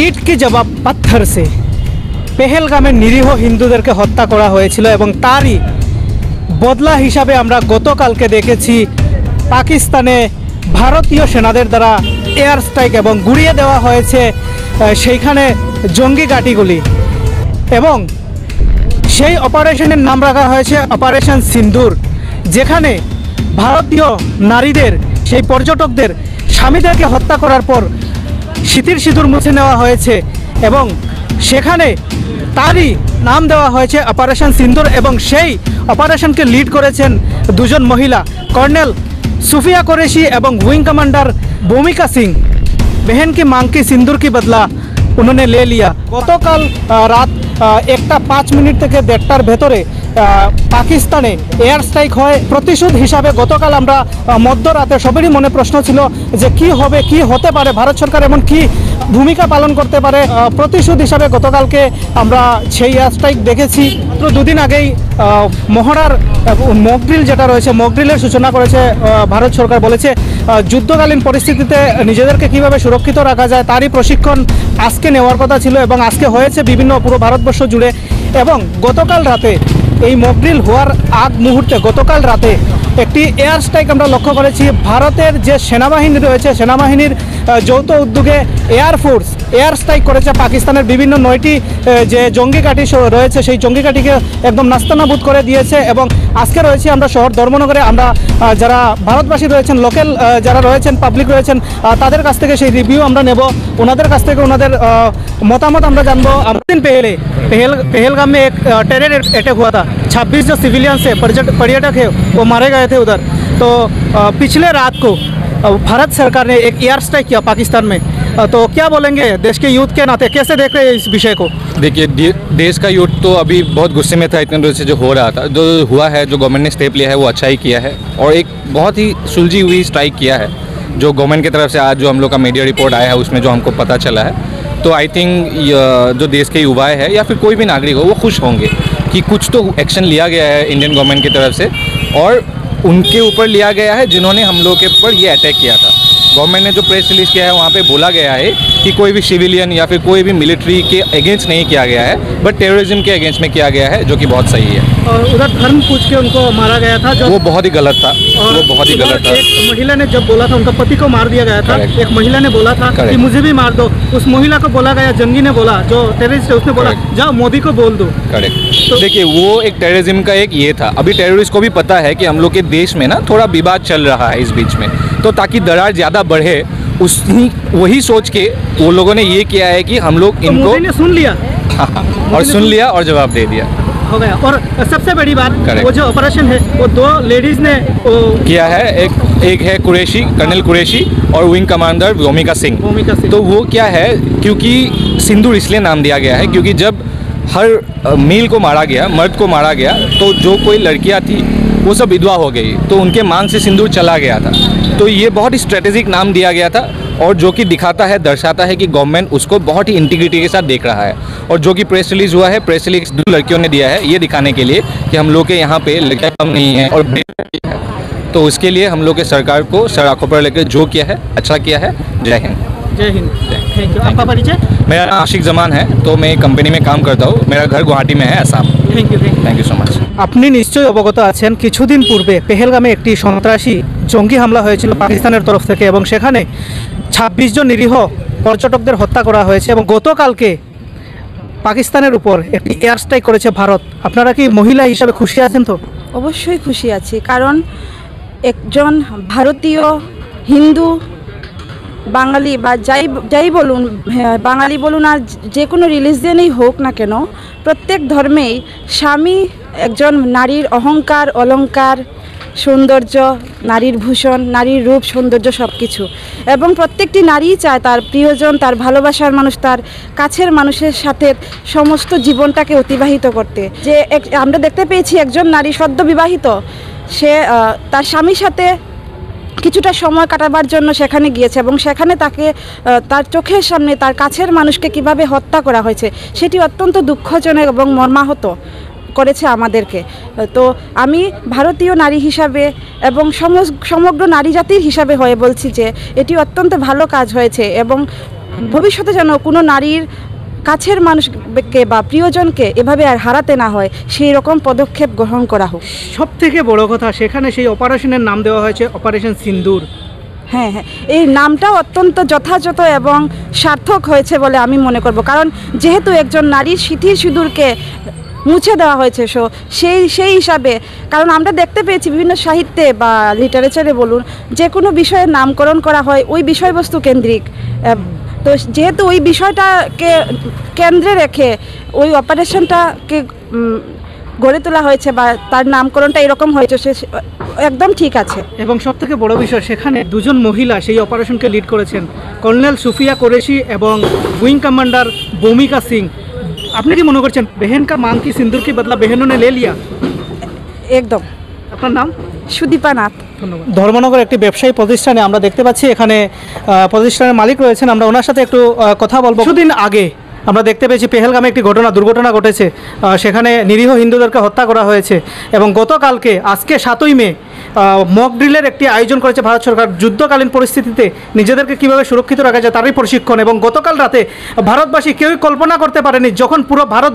ইট কি জবাব পাথর সে পেহেলগামে নিরীহ হিন্দুদেরকে হত্যা করা হয়েছিল এবং তারই বদলা হিসাবে আমরা গতকালকে দেখেছি পাকিস্তানে ভারতীয় সেনাদের দ্বারা এয়ার স্ট্রাইক এবং গুড়িয়ে দেওয়া হয়েছে সেইখানে জঙ্গি ঘাঁটিগুলি এবং সেই অপারেশনের নাম রাখা হয়েছে অপারেশন সিন্দুর, যেখানে ভারতীয় নারীদের সেই পর্যটকদের স্বামীদেরকে হত্যা করার পর স্মৃতির সিঁদুর মুছে নেওয়া হয়েছে এবং সেখানে তারই নাম দেওয়া হয়েছে অপারেশন সিন্দুর এবং সেই অপারেশনকে লিড করেছেন দুজন মহিলা, কর্নেল সুফিয়া কুরেশি এবং উইং कमांडर भूमिका सिंह। बहन की मांग की सिंदूर की बदला उन्होंने ले लिया। गतकाल रात 1:05 থেকে 1:30টার ভেতরে পাকিস্তানে এয়ার স্ট্রাইক হয় প্রতিশোধ হিসাবে। গতকাল আমরা মধ্যরাতে সবারই মনে প্রশ্ন ছিল যে কি হবে, কি হতে পারে, ভারত সরকার এমন কি ভূমিকা পালন করতে পারে। প্রতিশোধ হিসাবে গতকালকে আমরা সেই এয়ার স্ট্রাইক দেখেছি। মাত্র দুদিন আগেই মহড়ার মকড্রিল যেটা রয়েছে, মকড্রিলের সূচনা করেছে ভারত সরকার। বলেছে যুদ্ধকালীন পরিস্থিতিতে নিজেদেরকে কিভাবে সুরক্ষিত রাখা যায় তারই প্রশিক্ষণ আজকে নেওয়ার কথা ছিল এবং আজকে হয়েছে বিভিন্ন পুরো ভারতবর্ষ জুড়ে। এবং গতকাল রাতে এই মকড্রিল হওয়ার আগ মুহূর্তে গতকাল রাতে একটি এয়ার স্ট্রাইক আমরা লক্ষ্য করেছি। ভারতের যে সেনাবাহিনী রয়েছে, সেনাবাহিনীর যৌথ উদ্যোগে এয়ারফোর্স এয়ার স্ট্রাইক করেছে পাকিস্তানের বিভিন্ন 9টি যে জঙ্গি ঘাঁটি রয়েছে সেই জঙ্গি ঘাঁটিকে একদম নাস্তানাবুদ করে দিয়েছে। এবং আজকে রয়েছি আমরা শহর ধর্মনগরে। আমরা যারা ভারতবাসী রয়েছেন, লোকাল যারা রয়েছেন, পাবলিক রয়েছেন, তাদের কাছ থেকে সেই রিভিউ আমরা নেব, ওনাদের কাছ থেকে ওনাদের মতামত আমরা জানবো। दिन पहले पहलगाम में एक टेरर अटैक हुआ था। 26 जो सिविलियंस है, पर्यटक है, वो मारे गए थे उधर। तो पिछले रात को भारत सरकार ने एक एयर स्ट्राइक किया पाकिस्तान में। तो क्या बोलेंगे देश के यूथ के नाते, कैसे देख रहे हैं इस विषय को? देखिए, देश का यूथ तो अभी बहुत गुस्से में था इतने देर से जो हो रहा था। जो हुआ है, जो गवर्नमेंट ने स्टेप लिया है वो अच्छा ही किया है और एक बहुत ही सुलझी हुई स्ट्राइक किया है जो गवर्नमेंट की तरफ से। आज जो हम लोग का मीडिया रिपोर्ट आया है उसमें जो हमको पता चला है, तो आई थिंक जो देश के युवाएं हैं या फिर कोई भी नागरिक हो वो खुश होंगे कि कुछ तो एक्शन लिया गया है इंडियन गवर्नमेंट की तरफ से और उनके ऊपर लिया गया है जिन्होंने हम लोग के ऊपर ये अटैक किया था। गवर्नमेंट ने जो प्रेस रिलीज़ किया है वहाँ पे बोला गया है कि कोई भी सिविलियन या फिर कोई भी मिलिट्री के अगेंस्ट नहीं किया गया है, बट टेररिज्म के अगेंस्ट में किया गया है, जो कि बहुत सही है। और उधर धर्म पूछ के उनको मारा गया था, जो वो बहुत ही गलत था। वो बहुत ही गलत था। एक महिला ने जब बोला था उनका पति को मार दिया गया था, एक महिला ने बोला था कि मुझे भी मार दो। उस महिला को बोला गया, जंगी ने बोला, जो टेररिस्ट है उसने बोला जाओ मोदी को बोल दो। करेक्ट। तो देखिए, वो एक टेररिज्म का एक ये था। अभी टेररिस्ट को भी पता है कि हम लोग के देश में ना थोड़ा विवाद चल रहा है इस बीच में, तो ताकि दरार ज़्यादा बढ़े वही सोच के वो लोगों ने ये किया है कि हम लोग इनको ने सुन लिया और सुन लिया और जवाब दे दिया, हो गया। और सबसे बड़ी बात, वो जो ऑपरेशन है वो 2 लेडीज ने किया है। एक है कुरैशी, कर्नल कुरैशी, और विंग कमांडर भूमिका सिंह। तो वो क्या है, क्योंकि सिंदूर इसलिए नाम दिया गया है क्योंकि जब हर मेल को मारा गया, मर्द को मारा गया, तो जो कोई लड़कियां थी वो सब विधवा हो गई, तो उनके मांग से सिंदूर चला गया था। तो ये बहुत ही स्ट्रेटेजिक नाम दिया गया था और जो कि दिखाता है, दर्शाता है कि गवर्नमेंट उसको बहुत ही इंटीग्रिटी के साथ देख रहा है। और जो कि प्रेस रिलीज़ हुआ है, प्रेस रिलीज 2 लड़कियों ने दिया है ये दिखाने के लिए कि हम लोग के यहाँ पे लड़कियाँ कम नहीं है और तो उसके लिए हम लोग के सरकार को सर आँखों पर लेकर जो किया है अच्छा किया है। जय हिंद। जय हिंद। Thank you. आपका परिचय? मेरा नाम आशिक जमान है, तो मैं एक कंपनी में काम करता हूँ। मेरा घर गुवाहाटी में है, Assam. Thank you. Thank you so much. আপনি নিশ্চয়ই অবগত আছেন কিছুদিন পূর্বে পেহেলগামে একটি সন্ত্রাসী জঙ্গি হামলা হয়েছিল পাকিস্তানের তরফ থেকে এবং সেখানে 26 জন নিরীহ পর্যটকদের হত্যা করা হয়েছে এবং গতকালকে পাকিস্তানের উপর একটি এয়ার স্ট্রাইক করেছে ভারত। আপনারা কি মহিলা হিসাবে খুশি আছেন? তো অবশ্যই খুশি আছি, কারণ একজন ভারতীয় হিন্দু বাঙালি বা যাই বলুন, বাঙালি বলুন আর যে কোনো রিলিজিয়নেই হোক না কেন, প্রত্যেক ধর্মেই স্বামী একজন নারীর অহংকার, অলংকার, সৌন্দর্য, নারীর ভূষণ, নারীর রূপ, সৌন্দর্য সব কিছু। এবং প্রত্যেকটি নারীই চায় তার প্রিয়জন, তার ভালোবাসার মানুষ, তার কাছের মানুষের সাথে সমস্ত জীবনটাকে অতিবাহিত করতে। যে আমরা দেখতে পেয়েছি একজন নারী সদ্য বিবাহিত, সে তার স্বামীর সাথে কিছুটা সময় কাটাবার জন্য সেখানে গিয়েছে এবং সেখানে তাকে তার চোখের সামনে তার কাছের মানুষকে কিভাবে হত্যা করা হয়েছে সেটি অত্যন্ত দুঃখজনক এবং মর্মাহত করেছে আমাদেরকে। তো আমি ভারতীয় নারী হিসাবে এবং সমগ্র নারী জাতির হিসাবে হয়ে বলছি যে এটি অত্যন্ত ভালো কাজ হয়েছে এবং ভবিষ্যতে যেন কোনো নারীর কাছের মানুষকে বা প্রিয়জনকে এভাবে আর হারাতে না হয়, সেই রকম পদক্ষেপ গ্রহণ করা হোক। সব থেকে বড় কথা, সেখানে সেই অপারেশনের নাম দেওয়া হয়েছে অপারেশন সিন্দুর। হ্যাঁ হ্যাঁ, এই নামটাও অত্যন্ত যথাযথ এবং সার্থক হয়েছে বলে আমি মনে করব, কারণ যেহেতু একজন নারীর সিঁথির সিঁদুরকে মুছে দেওয়া হয়েছে, সেই হিসাবে, কারণ আমরা দেখতে পেয়েছি বিভিন্ন সাহিত্যে বা লিটারেচারে বলুন, যে কোনো বিষয়ের নামকরণ করা হয় ওই বিষয়বস্তু কেন্দ্রিক। তো যেহেতু ওই বিষয়টাকে কেন্দ্রে রেখে ওই অপারেশনটাকে গড়ে তোলা হয়েছে বা তার নামকরণটা এরকম হয়েছে, সে একদম ঠিক আছে। এবং সব থেকে বড় বিষয়, সেখানে দুজন মহিলা সেই অপারেশনকে লিড করেছেন, কর্নেল সুফিয়া কুরেশি এবং উইং কমান্ডার ভূমিকা সিং। আপনি কি মনে করছেন বেহেন কা মাং কি সিন্দুর কি বদলা বেহেনও নে লে লিয়া? একদম। আপনার নাম? সুদীপা নাথ। ধন্যবাদ। ধর্মনগর একটি ব্যবসায়ী প্রতিষ্ঠানে আমরা দেখতে পাচ্ছি, এখানে প্রতিষ্ঠানের মালিক রয়েছেন, আমরা ওনার সাথে একটু কথা বলবো। কিছুদিন আগে আমরা দেখতে পেয়েছি পেহেলগামে একটি দুর্ঘটনা ঘটেছে, সেখানে নিরীহ হিন্দুদেরকে হত্যা করা হয়েছে এবং গতকালকে আজকে 7ই মে মক ড্রিলের একটি আয়োজন করেছে ভারত সরকার। যুদ্ধকালীন পরিস্থিতিতে নিজেদেরকে কীভাবে সুরক্ষিত রাখা যায় তারই প্রশিক্ষণ। এবং গতকাল রাতে ভারতবাসী কেউই কল্পনা করতে পারেনি, যখন পুরো ভারত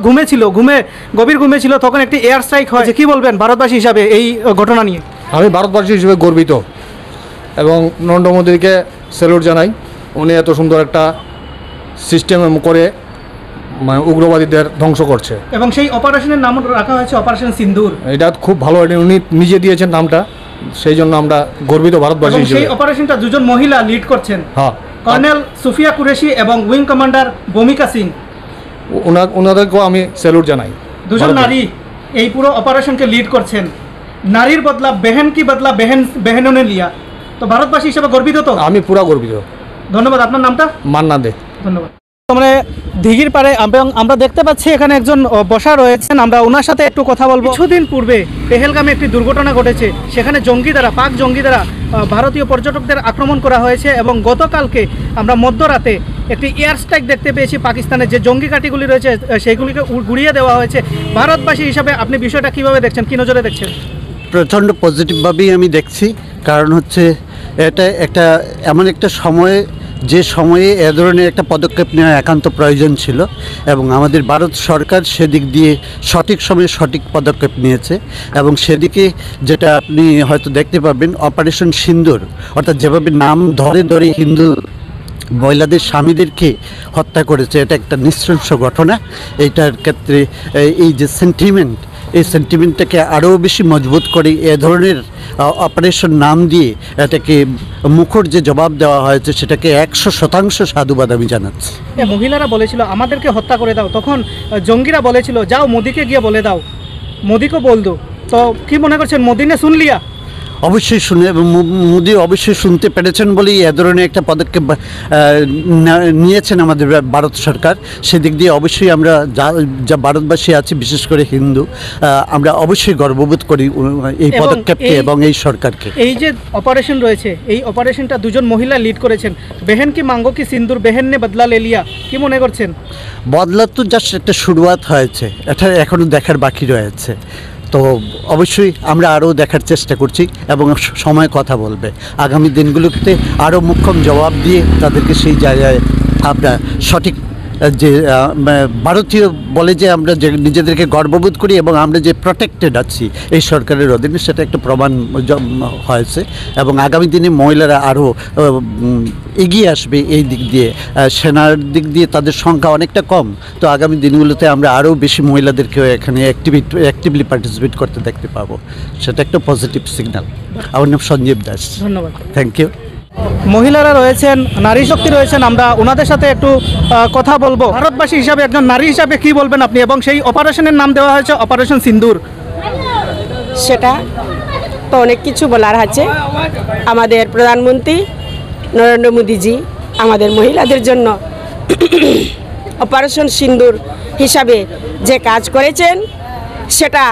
গভীর ঘুমে ছিল, তখন একটি এয়ার স্ট্রাইক হয়েছে। কী বলবেন ভারতবাসী হিসাবে এই ঘটনা নিয়ে? আমি ভারতবাসী হিসেবে গর্বিত এবং নরেন্দ্র মোদীকে স্যালুট জানাই। উনি এত সুন্দর একটা সিস্টেম করে উগ্রবাদীদের ধ্বংস করছে। এবং সেই অপারেশনের নাম রাখা হয়েছে অপারেশন সিন্দুর। এটা খুব ভালো, উনি নিজে দিয়েছেন নামটা, সেই জন্য আমরা গর্বিত ভারতবাসী হিসেবে। সেই অপারেশনটা দুজন মহিলা লিড করছেন, হ্যাঁ, কর্নেল সুফিয়া কুরেশি এবং উইং কমান্ডার ভূমিকা সিং। ওনাদেরকেও আমি স্যালুট জানাই। দুজন নারী এই পুরো অপারেশনকে লিড করছেন। নারীর বদলা বেহেন কি বদলা বেহেনও নে লিয়া। তো ভারতবাসী হিসেবে গর্বিত তো? আমি পুরা গর্বিত। ধন্যবাদ। আপনার নামটা? মান্না দে। ধন্যবাদ। মানে দিঘির পাড়ে আমরা দেখতে পাচ্ছি এখানে একজন বসা রয়েছেন, আমরা ওনার সাথে একটু কথা বলবো। কিছুদিন পূর্বে পেহেলগামে একটি দুর্ঘটনা ঘটেছে, সেখানে পাক জঙ্গি দ্বারা ভারতীয় পর্যটকদের আক্রমণ করা হয়েছে এবং গতকালকে আমরা মধ্যরাতে একটি এয়ার স্ট্রাইক দেখতে পেয়েছি। পাকিস্তানের যে জঙ্গি ঘাঁটিগুলি রয়েছে সেইগুলিকে গুড়িয়ে দেওয়া হয়েছে। ভারতবাসী হিসাবে আপনি বিষয়টা কীভাবে দেখছেন, কী নজরে দেখছেন? প্রচণ্ড পজিটিভভাবেই আমি দেখছি, কারণ হচ্ছে এটা এমন একটা সময়ে, যে সময়ে এ ধরনের একটা পদক্ষেপ নেওয়া একান্ত প্রয়োজন ছিল এবং আমাদের ভারত সরকার সেদিক দিয়ে সঠিক সময়ে সঠিক পদক্ষেপ নিয়েছে। এবং সেদিকে যেটা আপনি হয়তো দেখতে পাবেন, অপারেশন সিন্দুর, অর্থাৎ যেভাবে নাম ধরে হিন্দু মহিলাদের স্বামীদেরকে হত্যা করেছে, এটা একটা নৃশংস ঘটনা। এইটার ক্ষেত্রে এই যে সেন্টিমেন্ট, এই সেন্টিমেন্টটাকে আরও বেশি মজবুত করে এ ধরনের অপারেশন নাম দিয়ে এটাকে মুখর যে জবাব দেওয়া হয়েছে, সেটাকে 100% সাধুবাদ আমি জানাচ্ছি। মহিলারা বলেছিল আমাদেরকে হত্যা করে দাও, তখন জঙ্গিরা বলেছিল যাও মোদিকে গিয়ে বলে দাও, মোদিকে বল দো। তো কি মনে করছেন, মোদি নে শুন লিয়া? অবশ্যই শুনে, এবং মোদি অবশ্যই শুনতে পেরেছেন বলেই এ ধরনের একটা পদক্ষেপ নিয়েছেন আমাদের ভারত সরকার। সেদিক দিয়ে অবশ্যই আমরা যা ভারতবাসী আছি, বিশেষ করে হিন্দু, আমরা অবশ্যই গর্ববোধ করি এই পদক্ষেপকে এবং এই সরকারকে। এই যে অপারেশন রয়েছে, এই অপারেশনটা দুজন মহিলা লিড করেছেন। বেহেন কি মাঙ্গো কি সিন্দুর বেহেন নে বদলা লে লিয়া, কি মনে করছেন? বদলা তো জাস্ট একটা শুরুয়াত হয়েছে, এটা এখনও দেখার বাকি রয়েছে। তো অবশ্যই আমরা আরও দেখার চেষ্টা করছি এবং সময় কথা বলবে। আগামী দিনগুলোতে আরও মোক্ষম জবাব দিয়ে তাদেরকে সেই জায়গায় আমরা সঠিক যে ভারতীয় বলে যে আমরা যে নিজেদেরকে গর্ববোধ করি এবং আমরা যে প্রোটেক্টেড আছি এই সরকারের অধীনে, সেটা একটা প্রমাণ হয়েছে। এবং আগামী দিনে মহিলারা আরও এগিয়ে আসবে এই দিক দিয়ে। সেনার দিক দিয়ে তাদের সংখ্যা অনেকটা কম, তো আগামী দিনগুলোতে আমরা আরও বেশি মহিলাদেরকেও এখানে অ্যাক্টিভলি পার্টিসিপেট করতে দেখতে পাবো। সেটা একটা পজিটিভ সিগন্যাল। আমার নাম সঞ্জীব দাস। ধন্যবাদ। Thank you. মহিলারা রয়েছেন, নারী শক্তি রয়েছেন, আমরা ওনাদের সাথে একটু কথা বলবো। ভারতবাসী হিসাবে, একজন নারী হিসাবে কি বলবেন আপনি? এবং সেই অপারেশনের নাম দেওয়া হয়েছে অপারেশন সিন্দুর। সেটা তো অনেক কিছু বলার আছে। আমাদের প্রধানমন্ত্রী নরেন্দ্র মোদীজি আমাদের মহিলাদের জন্য অপারেশন সিন্দুর হিসাবে যে কাজ করেছেন, সেটা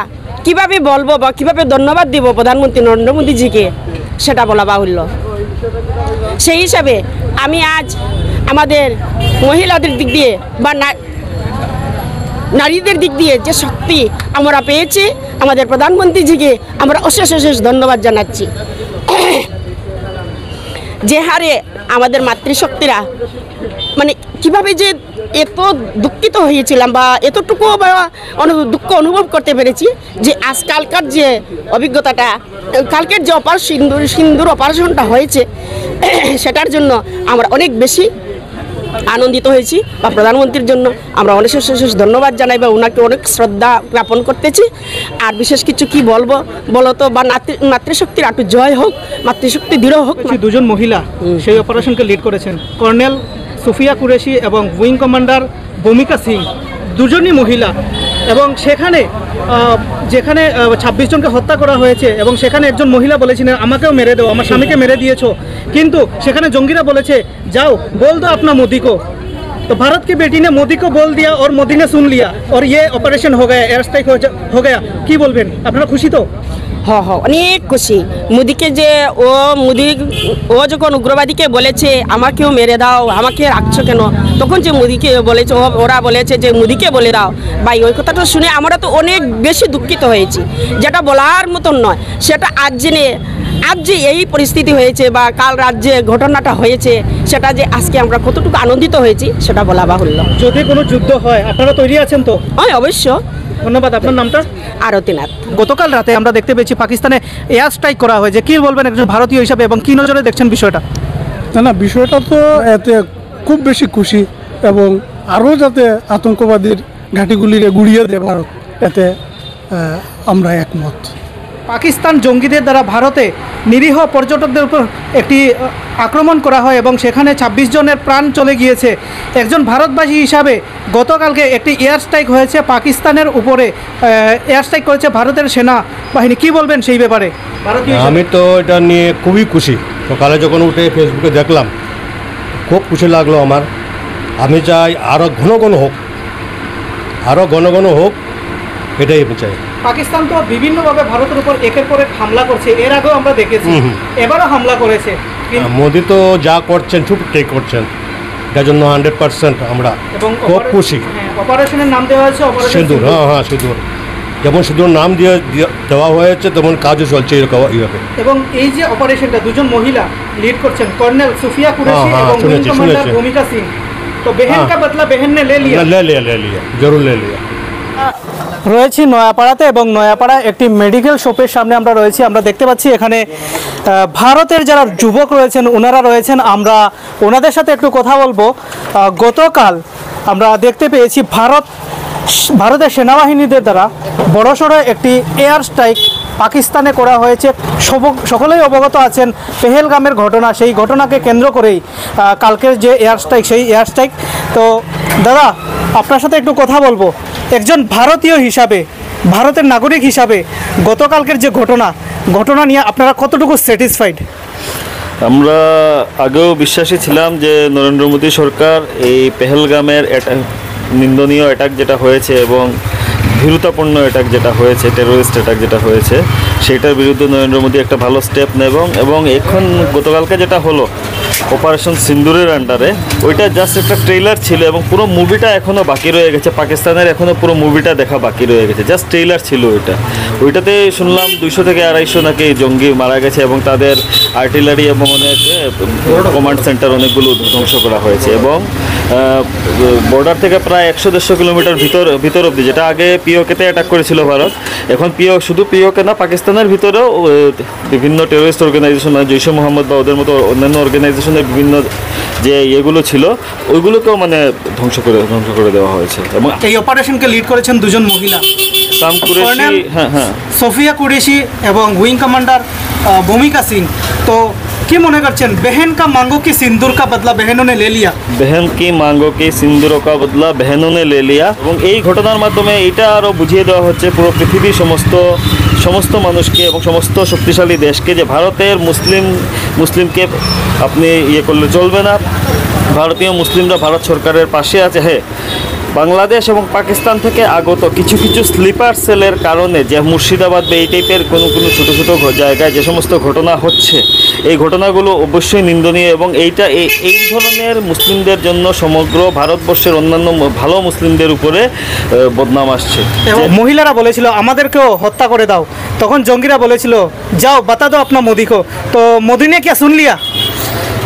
কিভাবে বলবো বা কিভাবে ধন্যবাদ দিব প্রধানমন্ত্রী নরেন্দ্র মোদীজিকে, সেটা বলা বাহুল্য। সেই হিসাবে আমি আজ আমাদের মহিলাদের দিক দিয়ে বা নারীদের দিক দিয়ে যে শক্তি আমরা পেয়েছি, আমাদের প্রধানমন্ত্রীজিকে আমরা অশেষ ধন্যবাদ জানাচ্ছি। যে হারে আমাদের মাতৃশক্তিরা মানে কিভাবে যে এত দুঃখিত হয়েছিলাম বা এতটুকু বা দুঃখ অনুভব করতে পেরেছি যে আজকালকার যে অভিজ্ঞতাটা, কালকের যে সিন্দুর অপারেশনটা হয়েছে সেটার জন্য আমরা অনেক বেশি আনন্দিত হয়েছি, বা প্রধানমন্ত্রীর জন্য আমরা অনেক শেষ ধন্যবাদ জানাই বা ওনাকে অনেক শ্রদ্ধা জ্ঞাপন করতেছি। আর বিশেষ কিছু কি বলবো বলো তো, বা মাতৃশক্তির একটু জয় হোক, মাতৃশক্তি দৃঢ় হোক। দুজন মহিলা সেই অপারেশনকে লিড করেছেন, কর্নেল সুফিয়া কুরেশি এবং উইং কমান্ডার ভূমিকা সিং, দুজনই মহিলা। এবং সেখানে যেখানে 26 জনকে হত্যা করা হয়েছে এবং সেখানে একজন মহিলা বলেছিলেন আমাকেও মেরে দাও, আমার স্বামীকে মেরে দিয়েছো, কিন্তু সেখানে জঙ্গিরা বলেছে যাও बोल दो अपना मोदी को। तो भारत की बेटी ने मोदी को बोल दिया और मोदी ने सुन लिया और ये ऑपरेशन हो गया, एयर स्ट्राइक हो गया। কি বলবেন, আপনারা খুশি তো? হ্যাঁ হ্যাঁ, অনেক খুশি। মোদিকে যে ও যখন উগ্রবাদীকে বলেছে আমাকেও মেরে দাও, আমাকে রাখছো কেন, তখন যে মোদিকে বলেছে, ওরা বলেছে যে মোদিকে বলে দাও, ভাই ওই কথাটা শুনে আমরা তো অনেক বেশি দুঃখিত হয়েছি, যেটা বলার মতন নয়। সেটা আজ যে এই পরিস্থিতি হয়েছে বা কাল রাজ্যে ঘটনাটা হয়েছে, সেটা যে আজকে আমরা কতটুকু আনন্দিত হয়েছি সেটা বলা বাহুল্য। যদি কোনো যুদ্ধ হয় আপনারা তৈরি আছেন তো? হ্যাঁ অবশ্য। ধন্যবাদ। আপনার নামটা? আরতিনাথ। গতকাল রাতে আমরা দেখতে পেয়েছি পাকিস্তানে এয়ার স্ট্রাইক করা হয়েছে, কি বলবেন একজন ভারতীয় হিসাবে এবং কি নজরে দেখছেন বিষয়টা? না, বিষয়টা তো এতে খুব বেশি খুশি, এবং আরও যাতে আতঙ্কবাদীর ঘাঁটিগুলিরে গুড়িয়ে দেয় ভারত, এতে আমরা একমত। পাকিস্তান জঙ্গিদের দ্বারা ভারতে নিরীহ পর্যটকদের উপর একটি আক্রমণ করা হয় এবং সেখানে 26 জনের প্রাণ চলে গিয়েছে। একজন ভারতবাসী হিসাবে গতকালকে একটি এয়ার স্ট্রাইক হয়েছে পাকিস্তানের উপরে, এয়ার স্ট্রাইক করেছে ভারতের সেনা বাহিনী, কি বলবেন সেই ব্যাপারে? আমি তো এটা নিয়ে খুবই খুশি। সকালে যখন উঠে ফেসবুকে দেখলাম খুব খুশি লাগলো আমার। আমি চাই আরও ঘন ঘন হোক, এটাই আমি চাই। পাকিস্তান তো বিভিন্নভাবে ভারতের উপর একের পর এক হামলা করছে, এর আগেও আমরা দেখেছি, এবারও হামলা করেছে। মোদি তো যা করছেন ঠিক করছেন, এটার জন্য 100% আমরা খুব খুশি। অপারেশনের নাম দেওয়া হয়েছে সিঁদুর। হ্যাঁ সিঁদুর, যেমন সিঁদুর নাম দেওয়া হয়েছে তেমন কাজও চলছে এইভাবে। এবং এই যে অপারেশনটা দুজন মহিলা লিড করছেন, কর্নেল সুফিয়া কুরেশি এবং উইং কমান্ডার ভূমিকা সিং, তো বেহেন কা বদলা বেহেন নে লে লিয়া, জরুর লে লিয়া। রয়েছি নয়াপাড়াতে এবং নয়াপাড়া একটি মেডিকেল শপের সামনে আমরা রয়েছি। আমরা দেখতে পাচ্ছি এখানে ভারতের যারা যুবক রয়েছেন ওনারা রয়েছেন, আমরা ওনাদের সাথে একটু কথা বলবো। গতকাল আমরা দেখতে পেয়েছি ভারতের সেনাবাহিনীদের দ্বারা বড়সড় একটি এয়ার স্ট্রাইক পাকিস্তানে করা হয়েছে। সকলেই অবগত আছেন পেহেলগামের ঘটনা, সেই ঘটনাকে কেন্দ্র করেই কালকের যে এয়ার স্ট্রাইক, সেই এয়ার স্ট্রাইক। তো দাদা, আপনার সাথে একটু কথা বলবো। একজন ভারতীয় হিসাবে, ভারতের নাগরিক হিসাবে গতকালকের যে ঘটনা নিয়ে আপনারা কতটুকু স্যাটিসফাইড? আমরা আগেও বিশ্বাসী ছিলাম যে নরেন্দ্র মোদী সরকার এই পেহেলগামের নিন্দনীয় অ্যাটাক যেটা হয়েছে এবং ভীরুতাপূর্ণ অ্যাটাক যেটা হয়েছে, টেরোরিস্ট অ্যাটাক যেটা হয়েছে, সেটার বিরুদ্ধে নরেন্দ্র মোদী একটা ভালো স্টেপ নেবেন। এবং এখন গতকালকে যেটা হলো অপারেশন সিন্দুরের আন্ডারে, ওইটা জাস্ট একটা ট্রেইলার ছিল এবং পুরো মুভিটা এখনও বাকি রয়ে গেছে। পাকিস্তানের এখনও পুরো মুভিটা দেখা বাকি রয়ে গেছে, জাস্ট ট্রেইলার ছিল ওইটাতে শুনলাম 200 থেকে 250 নাকি জঙ্গি মারা গেছে এবং তাদের আর্টিলারি এবং অনেক কমান্ড সেন্টার অনেকগুলো ধ্বংস করা হয়েছে। এবং বর্ডার থেকে প্রায় 100-150 কিলোমিটার ভিতর অবধি, যেটা আগে পিওকেতে অ্যাটাক করেছিল ভারত, এখন শুধু পিওকে না, পাকিস্তানের ভিতরেও বিভিন্ন টেরোরিস্ট অর্গানাইজেশন, জৈশ মোহাম্মদ বা ওদের মতো অন্যান্য অর্গানাইজেশনের বিভিন্ন যে ইয়েগুলো ছিল ওইগুলোকেও মানে ধ্বংস করে দেওয়া হয়েছে। এবং এই অপারেশনকে লিড করেছেন দুজন মহিলা, সোফিয়া কুরেশি এবং উইং কমান্ডার ভূমিকা সিং। তো কি মনে করছেন, বেহেন কা মাঙ্গো কি সিন্দুর কা বদলা বেহেনও নে লে লিয়া? বেহেন কি মাঙ্গো কি সিন্দুর কা বদলা বেহেনও নে লে লিয়া। এবং এই ঘটনার মাধ্যমে এটা আরও বুঝিয়ে দেওয়া হচ্ছে পুরো পৃথিবীর সমস্ত মানুষকে এবং সমস্ত শক্তিশালী দেশকে যে ভারতের মুসলিমকে আপনি করলে চলবে না। ভারতীয় মুসলিমরা ভারত সরকারের পাশে আছে। হ্যাঁ, বাংলাদেশ এবং পাকিস্তান থেকে আগত কিছু স্লিপার সেলের কারণে যে মুর্শিদাবাদ বা এই টাইপের কোনো ছোটো জায়গায় যে সমস্ত ঘটনা হচ্ছে, এই ঘটনাগুলো অবশ্যই নিন্দনীয়। এবং এই ধরনের মুসলিমদের জন্য সমগ্র ভারতবর্ষের অন্যান্য ভালো মুসলিমদের উপরে বদনাম আসছে। মহিলারা বলেছিল আমাদেরকেও হত্যা করে দাও, তখন জঙ্গিরা বলেছিল যাও বাতা দাও আপনার মোদিকে। তো মোদি নে কে শুন লিয়া?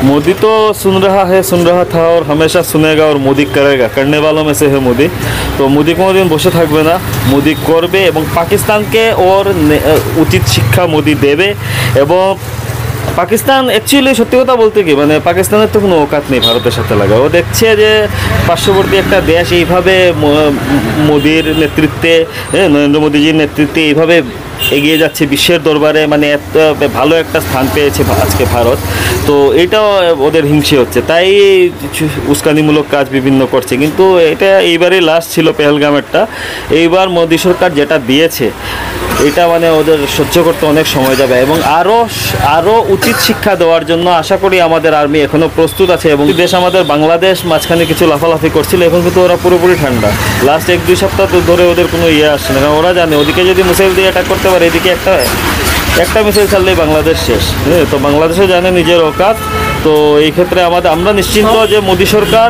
मोदी तो सुन रहा था और हमेशा सुनेगा और मोदी करेगा, करने वालों में से है मोदी। तो मोदी কোনোদিন বসে থাকবে না, মোদি করবে এবং পাকিস্তানকে ওর উচিত শিক্ষা মোদি দেবে। এবং পাকিস্তান অ্যাকচুয়ালি সত্যি কথা বলতে কি মানে পাকিস্তানের তো কোনো অকাত নেই ভারতের সাথে লাগা। ও দেখছে যে পার্শ্ববর্তী একটা দেশ এইভাবে মোদির নেতৃত্বে, নরেন্দ্র মোদীজির নেতৃত্বে এইভাবে এগিয়ে যাচ্ছে বিশ্বের দরবারে, মানে এত ভালো একটা স্থান পেয়েছে আজকে ভারত। তো এটাও ওদের হিংসে হচ্ছে, তাই উস্কানিমূলক কাজ বিভিন্ন করছে। কিন্তু এটা এইবারই লাস্ট ছিল পেহেলগামেরটা। এইবার মোদী সরকার যেটা দিয়েছে এটা মানে ওদের সহ্য করতে অনেক সময় যাবে এবং আরও উচিত শিক্ষা দেওয়ার জন্য আশা করি আমাদের আর্মি এখনও প্রস্তুত আছে। এবং দেশ আমাদের বাংলাদেশ মাঝখানে কিছু লাফালাফি করছিল, এখন কিন্তু ওরা পুরোপুরি ঠান্ডা। লাস্ট 1-2 সপ্তাহ তো ধরে ওদের কোনো আসছে না, কারণ ওরা জানে ওদিকে যদি মিসাইল দিয়ে অ্যাটাক করতে পারে এদিকে একটা মিসাইল ছাড়লেই বাংলাদেশ শেষ। তো বাংলাদেশও জানে নিজের অকাত। তো এই ক্ষেত্রে আমরা নিশ্চিন্ত যে মোদী সরকার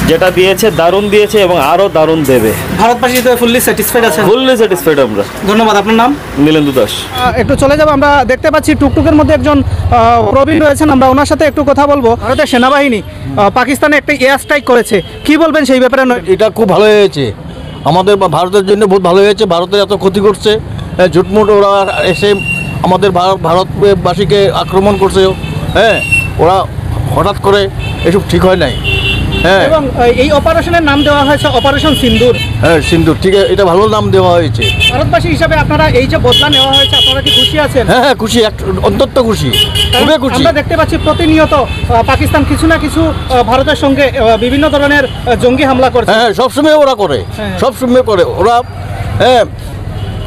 যেটা দিয়েছে দারুণ দিয়েছে এবং আরও দারুণ দেবে। ভারতবাসী তো ফুললি স্যাটিসফাইড আছেন? ফুললি স্যাটিসফাইড আমরা। ধন্যবাদ। আপনার নাম? নীলেন্দু দাস। একটু চলে যাব, আমরা দেখতে পাচ্ছি টুকটুকের মধ্যে একজন প্রবীণ রয়েছেন, আমরা ওনার সাথে একটু কথা বলবো। ভারতের সেনাবাহিনী পাকিস্তানে একটা এয়ার স্ট্রাইক করেছে, কি বলবেন সেই ব্যাপারে? এটা খুব ভালো হয়েছে আমাদের ভারতের জন্য, বহুত ভালো হয়েছে। ভারতের এত ক্ষতি করছে, ঝুটমুট ওরা এসে আমাদের ভারতবাসীকে আক্রমণ করছে। ওরা হঠাৎ করে এসব ঠিক হয় নাই। এবং এই অপারেশনের নাম দেওয়া হয়েছে অপারেশন সিন্দুর। সিন্দুর, ঠিক আছে, এটা ভালো নাম দেওয়া হয়েছে। ভারতবাসী হিসাবে আপনারা এই যে বদলা নেওয়া হয়েছে আপনারা কি খুশি আছেন? হ্যাঁ, খুশি, অন্তত খুশি, খুবই খুশি। আমরা দেখতে পাচ্ছি প্রতিনিয়ত পাকিস্তান কিছু না কিছু ভারতের সঙ্গে বিভিন্ন ধরনের জঙ্গি হামলা করছে। হ্যাঁ, সবসময় ওরা করে, সবসময় করে ওরা।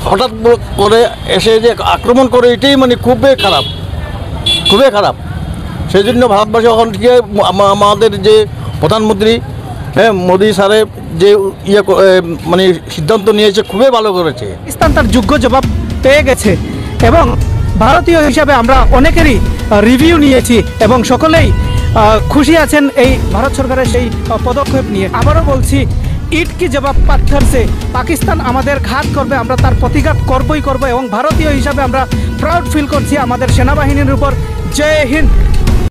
হঠাৎ করে এসে যে আক্রমণ করে এটাই মানে খুবই খারাপ, খুবই খারাপ। সেই জন্য ভারতবাসী এখন থেকে আমাদের যে প্রধানমন্ত্রী মোদী স্যারের যে মানে সিদ্ধান্ত নিয়েছে খুবই ভালো করেছে। পাকিস্তান তার যোগ্য জবাব পেয়ে গেছে এবং ভারতীয় হিসাবে আমরা অনেকেরই রিভিউ নিয়েছি এবং সকলেই খুশি আছেন এই ভারত সরকারের সেই পদক্ষেপ নিয়ে। আবারও বলছি, ইট কি জবাব পাথর সে, পাকিস্তান আমাদের ঘাত করবে, আমরা তার প্রতিঘাত করবই করব এবং ভারতীয় হিসাবে আমরা প্রাউড ফিল করছি আমাদের সেনাবাহিনীর উপর। জয় হিন্দ।